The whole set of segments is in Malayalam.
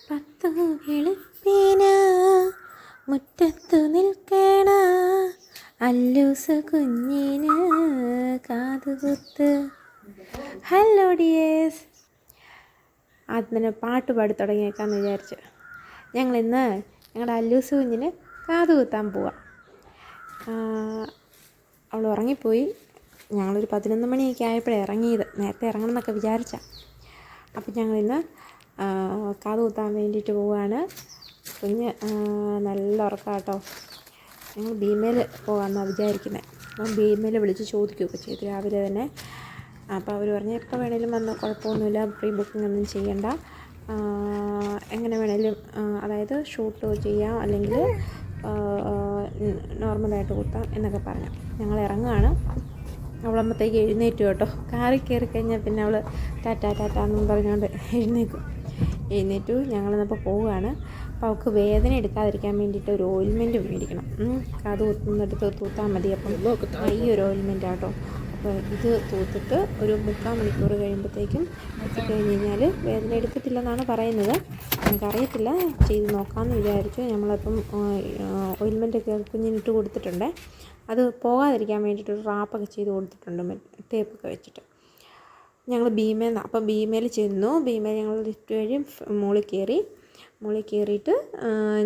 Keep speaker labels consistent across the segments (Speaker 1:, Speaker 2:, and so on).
Speaker 1: പത്തു വെളുപ്പിന് മുറ്റത്തു നിൽക്കണ അല്ലൂസ് കുഞ്ഞിന് കാതുകുത്ത്. ഹലോ ഡിയേഴ്സ്, ആദ്യം പാട്ട് പാടി തുടങ്ങിയേക്കാമെന്ന് വിചാരിച്ചു. ഞങ്ങളിന്ന് ഞങ്ങളുടെ അല്ലൂസ് കുഞ്ഞിന് കാതുകുത്താൻ പോവാം. അവൾ ഉറങ്ങിപ്പോയി. ഞങ്ങളൊരു 11 മണിയൊക്കെ ആയപ്പോഴേ ഇറങ്ങിയത്. നേരത്തെ ഇറങ്ങണം എന്നൊക്കെ വിചാരിച്ചാൽ. അപ്പം ഞങ്ങളിന്ന് കാത് കുത്താൻ വേണ്ടിയിട്ട് പോവുകയാണ്. കുഞ്ഞ് നല്ല ഉറക്കം കേട്ടോ. ഞങ്ങൾ ഭീമയിൽ പോകാമെന്നാണ് വിചാരിക്കുന്നത്. അപ്പം ഭീമയിൽ വിളിച്ച് ചോദിക്കുകയൊക്കെ ചെയ്തു രാവിലെ തന്നെ. അപ്പോൾ അവർ പറഞ്ഞു എപ്പോൾ വേണേലും വന്ന് കുഴപ്പമൊന്നുമില്ല, പ്രീ ബുക്കിംഗ് ഒന്നും ചെയ്യണ്ട, എങ്ങനെ വേണേലും അതായത് ഷൂട്ട് ചെയ്യാം അല്ലെങ്കിൽ നോർമലായിട്ട് കുത്താം എന്നൊക്കെ പറഞ്ഞു. ഞങ്ങൾ ഇറങ്ങുകയാണ്. അവളമ്മത്തേക്ക് എഴുന്നേറ്റു കേട്ടോ. കാറിൽ കയറി കഴിഞ്ഞാൽ പിന്നെ അവൾ ടാറ്റാന്നും പറഞ്ഞുകൊണ്ട് എഴുന്നേറ്റു. ഞങ്ങളിന്നപ്പോൾ പോവുകയാണ്. അപ്പോൾ അവൾക്ക് വേദന എടുക്കാതിരിക്കാൻ വേണ്ടിയിട്ട് ഒരു ഓയിൽമെൻറ്റ് മേടിക്കണം. കാത് കുത്തുന്നിടത്ത് തൂത്താൽ മതി. അപ്പം ഈ ഒരു ഓയിൽമെൻറ്റ് ആട്ടോ. അപ്പോൾ ഇത് തൂത്തിട്ട് ഒരു 3/4 മണിക്കൂർ കഴിയുമ്പോഴത്തേക്കും എത്തിക്കഴിഞ്ഞ് കഴിഞ്ഞാൽ വേദന എടുക്കത്തില്ലെന്നാണ് പറയുന്നത്. എനിക്കറിയത്തില്ല, ചെയ്ത് നോക്കാമെന്ന് വിചാരിച്ചു. നമ്മളപ്പം ഓയിൽമെൻറ്റൊക്കെ കുഞ്ഞിനിട്ട് കൊടുത്തിട്ടുണ്ട്. അത് പോകാതിരിക്കാൻ വേണ്ടിയിട്ടൊരു റാപ്പൊക്കെ ചെയ്ത് കൊടുത്തിട്ടുണ്ട്, ടേപ്പൊക്കെ വെച്ചിട്ട്. ഞങ്ങൾ അപ്പം ഭീമയിൽ ചെന്നു. ഭീമയിൽ ഞങ്ങൾ ലിഫ്റ്റ് വഴി മുകളിൽ കയറിയിട്ട്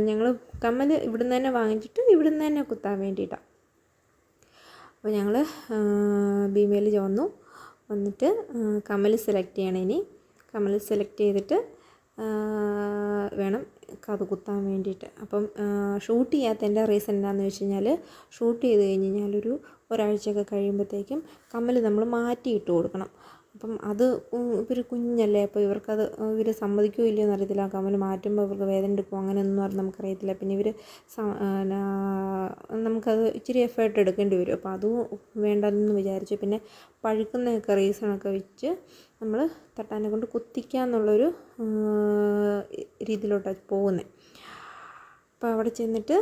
Speaker 1: ഞങ്ങൾ കമ്മൽ ഇവിടുന്ന് തന്നെ വാങ്ങിച്ചിട്ട് ഇവിടുന്ന് തന്നെ കുത്താൻ വേണ്ടിയിട്ടാണ്. അപ്പോൾ ഞങ്ങൾ ഭീമയിൽ വന്നിട്ട് കമ്മൽ സെലക്ട് ചെയ്യണം. ഇനി കമ്മൽ സെലക്ട് ചെയ്തിട്ട് വേണം കാത് കുത്താൻ വേണ്ടിയിട്ട്. അപ്പം ഷൂട്ട് ചെയ്യാത്തതിൻ്റെ റീസൺ എന്താണെന്ന് വെച്ച് കഴിഞ്ഞാൽ, ഷൂട്ട് ചെയ്ത് കഴിഞ്ഞ് കഴിഞ്ഞാൽ ഒരാഴ്ചയൊക്കെ കഴിയുമ്പോഴത്തേക്കും കമ്മൽ നമ്മൾ മാറ്റിയിട്ട് കൊടുക്കണം. അപ്പം അത് ഇവർ കുഞ്ഞല്ലേ, അപ്പോൾ ഇവർ സമ്മതിക്കുകയോ ഇല്ലയോ എന്നറിയത്തില്ല. കമ്മൽ മാറ്റുമ്പോൾ ഇവർക്ക് വേദന എടുക്കും, അങ്ങനെയൊന്നും നമുക്കറിയത്തില്ല. പിന്നെ നമുക്കത് ഇച്ചിരി എഫേർട്ട് എടുക്കേണ്ടി വരും. അപ്പോൾ അതും വേണ്ടെന്ന് വിചാരിച്ചു. പിന്നെ പഴുക്കുന്നതൊക്കെ റീസണൊക്കെ വെച്ച് നമ്മൾ തട്ടാനെ കൊണ്ട് കുത്തിക്കാന്നുള്ളൊരു രീതിയിലോട്ടാണ് പോകുന്നത്. അപ്പോൾ അവിടെ ചെന്നിട്ട്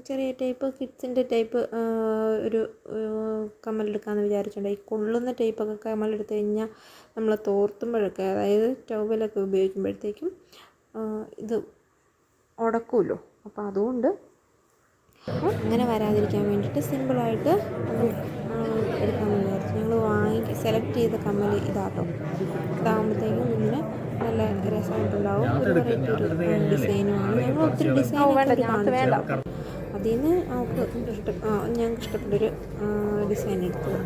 Speaker 1: ചെറിയ ടൈപ്പ് കിഡ്സിൻ്റെ ടൈപ്പ് ഒരു കമ്മലെടുക്കാമെന്ന് വിചാരിച്ചിട്ടുണ്ട്. ഈ കൊള്ളുന്ന ടൈപ്പൊക്കെ കമ്മലെടുത്ത് കഴിഞ്ഞാൽ നമ്മൾ തോർത്തുമ്പോഴൊക്കെ, അതായത് ടവലൊക്കെ ഉപയോഗിക്കുമ്പോഴത്തേക്കും ഇത് ഉടക്കുമല്ലോ. അപ്പോൾ അതുകൊണ്ട് അങ്ങനെ വരാതിരിക്കാൻ വേണ്ടിയിട്ട് സിമ്പിളായിട്ട് എടുക്കാമെന്ന് വിചാരിച്ചു. ഞങ്ങൾ സെലക്ട് ചെയ്ത കമ്മൽ ഇതാട്ടോ. ഇതാകുമ്പോഴത്തേക്കും ഇതിന് നല്ല രസമായിട്ടുണ്ടാവും. ഒരു വെറൈറ്റി ഒരു ഡിസൈനുമാണ്. ഞങ്ങൾ ഒത്തിരി ഡിസൈൻ കാണിച്ചു. അതിൽ നിന്ന് ഞങ്ങൾക്ക് ഇഷ്ടപ്പെട്ടൊരു ഡിസൈൻ എടുത്തത്.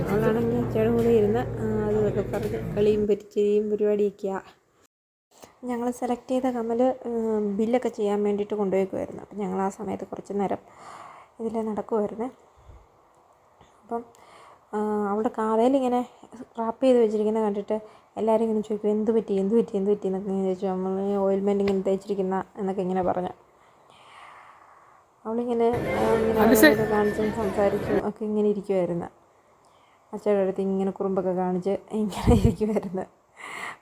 Speaker 1: അവളാണെങ്കിൽ അച്ഛയുടെ കൂടെ ഇരുന്ന് അതൊക്കെ പറഞ്ഞ് കളിയും പരിചരിയും പരിപാടിയൊക്കെയാണ്. ഞങ്ങൾ സെലക്ട് ചെയ്ത കമ്മൽ ബില്ലൊക്കെ ചെയ്യാൻ വേണ്ടിയിട്ട് കൊണ്ടുപോയിക്കുമായിരുന്നു. അപ്പം ഞങ്ങൾ ആ സമയത്ത് കുറച്ച് നേരം ഇതിൽ നടക്കുമായിരുന്നു. അപ്പം അവളുടെ കാതയിലിങ്ങനെ റാപ്പ് ചെയ്ത് വെച്ചിരിക്കുന്നത് കണ്ടിട്ട് എല്ലാവരും ഇങ്ങനെ ചോദിക്കും, എന്ത് പറ്റി എന്നൊക്കെ ഇങ്ങനെ ചോദിച്ചു. നമ്മൾ ഓയിൽമെൻറ്റ് ഇങ്ങനെ തേച്ചിരിക്കുന്ന എന്നൊക്കെ ഇങ്ങനെ പറഞ്ഞു. അവളിങ്ങനെ കാണിച്ചും സംസാരിച്ചും ഒക്കെ ഇങ്ങനെ ഇരിക്കുമായിരുന്നു. അച്ഛയുടെ അടുത്ത് ഇങ്ങനെ കുറുമ്പൊക്കെ കാണിച്ച് ഇങ്ങനെ ഇരിക്കുമായിരുന്നു.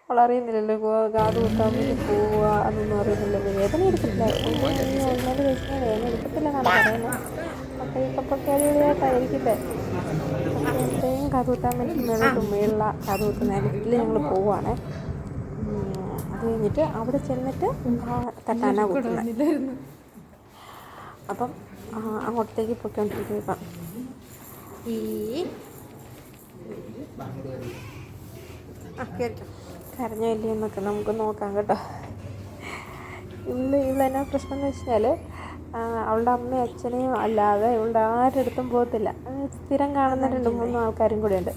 Speaker 1: അവളറിയുന്നില്ലല്ലോ കാത് കുത്താൻ വേണ്ടി പോവുക അതൊന്നും അറിയുന്നില്ലല്ലോ. വേദന എടുക്കത്തില്ല, ഓയിൽമെൻറ്റ് തേച്ചാൽ വേദന എടുക്കത്തില്ലെന്നാണ് പറയുന്നത്. അപ്പോൾ ഈ കപ്പക്കാരിയായിട്ടായിരിക്കില്ലേ. അപ്പോഴത്തേക്കും കാത് കുത്താൻ വേണ്ടി മേളിലുള്ള കാത് കുത്തുന്ന ലിഫ്റ്റിൽ ഞങ്ങൾ പോവുകയാണ്. അത് കഴിഞ്ഞിട്ട് അവിടെ ചെന്നിട്ട് തട്ടാനാണ് കുത്തുന്നത്. അപ്പം അങ്ങോട്ടത്തേക്ക് പൊയ്ക്കൊണ്ടിരിക്കും. ഇപ്പം കരഞ്ഞോ ഇല്ലയോ എന്നൊക്കെ നമുക്ക് നോക്കാം കേട്ടോ. ഇവളെന്നാ പ്രശ്നം എന്ന് വെച്ചാൽ, അവളുടെ അമ്മയും അച്ഛനെയും അല്ലാതെ ഇവളുടെ ആരുടെ അടുത്തും പോകത്തില്ല. സ്ഥിരം കാണുന്ന 2-3 ആൾക്കാരും കൂടെ ഉണ്ട്.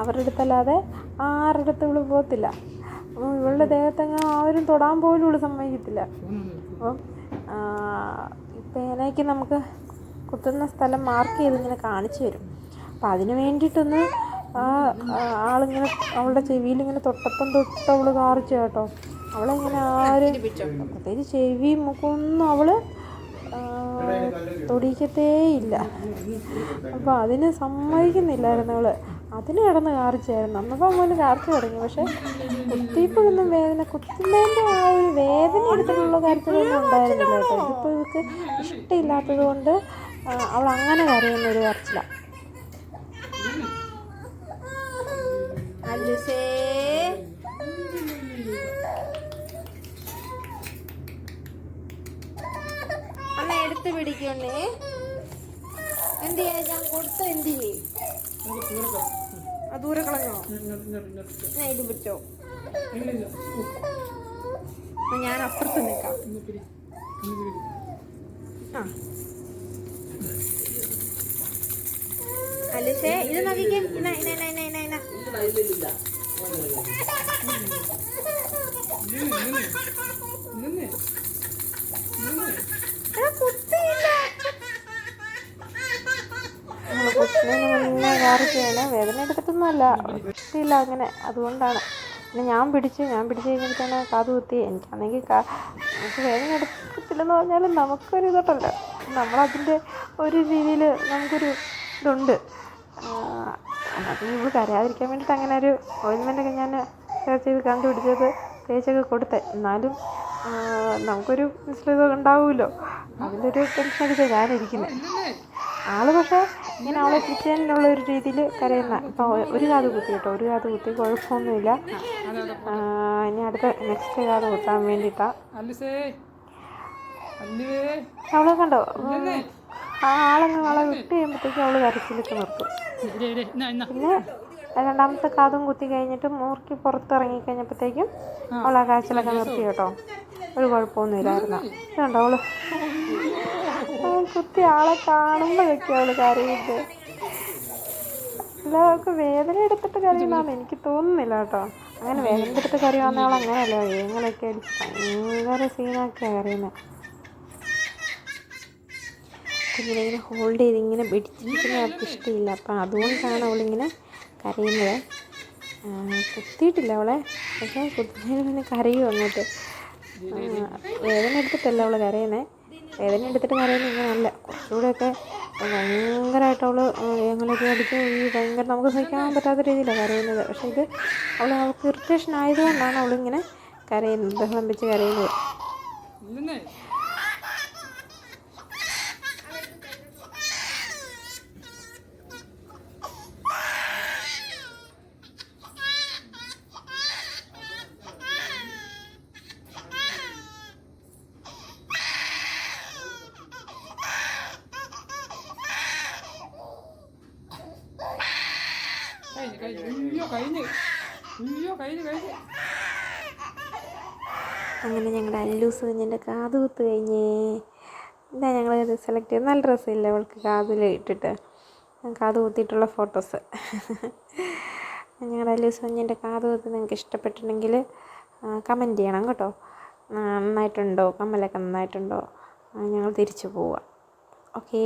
Speaker 1: അവരുടെ അടുത്തല്ലാതെ ആരുടെ അടുത്തും ഇവൾ പോകത്തില്ല. ഇവളുടെ ദേഹത്തങ്ങ് ആരും തൊടാൻ പോലും ഇവൾ സമ്മതിക്കത്തില്ല. അപ്പം പേനയ്ക്ക് നമുക്ക് കുത്തുന്ന സ്ഥലം മാർക്ക് ചെയ്ത് ഇങ്ങനെ കാണിച്ചു തരും. അപ്പം അതിന് വേണ്ടിയിട്ടൊന്ന് ആളിങ്ങനെ അവളുടെ ചെവിയിലിങ്ങനെ തൊട്ടപ്പം തൊട്ട് അവൾ കാറിച്ചു കേട്ടോ. അവളിങ്ങനെ ആരും പ്രത്യേകിച്ച് ചെവി മുഖമൊന്നും അവൾ തൊടിക്കത്തേയില്ല. അപ്പോൾ അതിന് സമ്മതിക്കുന്നില്ലായിരുന്നു അവൾ. അതിന് കിടന്ന് കാറിച്ചായിരുന്നു. അന്നപ്പോൾ പോലും കാറിച്ച് തുടങ്ങി. പക്ഷേ കുത്തിയപ്പോഴൊന്നും കുത്തുന്നതിൻ്റെ ആ ഒരു വേദന എടുത്തിട്ടുള്ള കാര്യത്തിലൊന്നും ഉണ്ടായിരുന്നില്ല കേട്ടോ. ഇതിപ്പോൾ ഇവർക്ക് ഇഷ്ടമില്ലാത്തത് കൊണ്ട് അവൾ അങ്ങനെ കരയുന്നൊരു കരച്ചിലാണ്. ചേർത്ത് പിടിക്കണേ. എന്ത് ചെയ്യാ ഞാൻ കൊടുത്ത എന്ത് ചെയ്യും? ദൂരെ കളഞ്ഞോ? ഞാൻ ഇത് പറ്റോ? ഞാൻ അപ്പുറത്ത് നിൽക്കാം. ആ അലിസേ ഇത് നോക്കിക്കേ. മുന്നേ കാറിക്കാണ്. വേദന എടുത്തിട്ടൊന്നുമല്ല, ഇല്ല അങ്ങനെ. അതുകൊണ്ടാണ് പിന്നെ ഞാൻ പിടിച്ച് കഴിഞ്ഞിട്ടാണ് കാത് കുത്തി. എനിക്കാണെങ്കിൽ നമുക്ക് വേദന എടുക്കത്തില്ലെന്ന് പറഞ്ഞാലും നമുക്കൊരു ഇതുണ്ടല്ലോ, നമ്മളതിൻ്റെ ഒരു രീതിയിൽ നമുക്കൊരു ഇതുണ്ട്. അത് ഇവൾ കരയാതിരിക്കാൻ വേണ്ടിയിട്ട് അങ്ങനെ ഒരു ഓയിൻമെൻ്റൊക്കെ ഞാൻ സെർച്ച് ചെയ്ത് കണ്ടുപിടിച്ചത് തേച്ചൊക്കെ കൊടുത്തേ. എന്നാലും നമുക്കൊരു മിസ്ലിത് ഉണ്ടാവുമല്ലോ, അതിൻ്റെ ഒരു ടെൻഷനൊക്കെ ഞാനിരിക്കുന്നത്. ആൾ പക്ഷേ ഇങ്ങനെ അവളെ കിച്ചണിലുള്ള ഒരു രീതിയിൽ കരയുന്ന. ഇപ്പം ഒരു കാത് കുത്തി കേട്ടോ, ഒരു കാത് കുത്തി, കുഴപ്പമൊന്നുമില്ല. ഇനി അടുത്ത നെക്സ്റ്റ് കാത് കുത്താൻ വേണ്ടിയിട്ടാണ്. അവളെ കണ്ടോ, ആ ആളെ വിട്ട് കഴിയുമ്പോഴത്തേക്കും അവൾ കരച്ചിലൊക്കെ നിർത്തും. പിന്നെ രണ്ടാമത്തെ കാതും കുത്തി കഴിഞ്ഞിട്ട് മൂർക്കി പുറത്തിറങ്ങി കഴിഞ്ഞപ്പോഴത്തേക്കും അവൾ ആ കാഴ്ചലൊക്കെ നിർത്തി കേട്ടോ. ഒരു കുഴപ്പമൊന്നുമില്ലായിരുന്നു. ഇതുണ്ടോ അവള് കുത്തി ആളെ കാണുമ്പോഴൊക്കെ അവള് കരയുന്നത്. അല്ല അവൾക്ക് വേദന എടുത്തിട്ട് കരയുന്നതാണെന്ന് എനിക്ക് തോന്നുന്നില്ല കേട്ടോ. അങ്ങനെ വേദന എടുത്തിട്ട് കരയുന്ന അവൾ അങ്ങനെയല്ല, വേങ്ങളൊക്കെ അടിച്ച് ഭയങ്കര സീനാക്കിയാണ് കരയുന്നത്. കുഞ്ഞിനെ ഹോൾഡ് ചെയ്ത് ഇങ്ങനെ പിടിച്ചിരിക്കുന്നത് അവൾക്ക് ഇഷ്ടമില്ല. അപ്പം അതുകൊണ്ടാണ് അവളിങ്ങനെ കരയുന്നത്. കുത്തിയിട്ടില്ല അവളെ, പക്ഷേ കുത്തുന്നതിന് പിന്നെ കരയും അങ്ങോട്ട്. വേദന എടുത്തിട്ടല്ല അവൾ കരയുന്നത്. വേദന എടുത്തിട്ട് കരയുന്നത് ഇങ്ങനെയല്ല, കുറച്ചുകൂടെയൊക്കെ ഭയങ്കരമായിട്ട് അവൾ ഞങ്ങളൊക്കെ അടിച്ച് ഭയങ്കര നമുക്ക് സഹിക്കാൻ പറ്റാത്ത രീതിയിലാണ് കരയുന്നത്. പക്ഷേ ഇത് അവൾക്ക് ഇറിറ്റേഷൻ ആയതുകൊണ്ടാണ് അവളിങ്ങനെ കരയുന്നത്, ബഹളം വെച്ച് കരയുന്നത്. അങ്ങനെ ഞങ്ങളുടെ അല്ലൂസ് കുഞ്ഞിൻ്റെ കാത് കുത്ത് കഴിഞ്ഞേ. എന്താ ഞങ്ങൾ സെലക്ട് ചെയ്ത് നല്ല ഡ്രസ്സില്ല അവൾക്ക് കാതിൽ ഇട്ടിട്ട് കാത് കുത്തിയിട്ടുള്ള ഫോട്ടോസ്. ഞങ്ങളുടെ അല്ലൂസ് കുഞ്ഞിൻ്റെ കാത് കുത്തി നിങ്ങൾക്ക് ഇഷ്ടപ്പെട്ടിട്ടുണ്ടെങ്കിൽ കമൻറ്റ് ചെയ്യണം കേട്ടോ. നന്നായിട്ടുണ്ടോ, കമ്മലൊക്കെ നന്നായിട്ടുണ്ടോ, ഞങ്ങൾ തിരിച്ചു പോവാം. ഓക്കേ.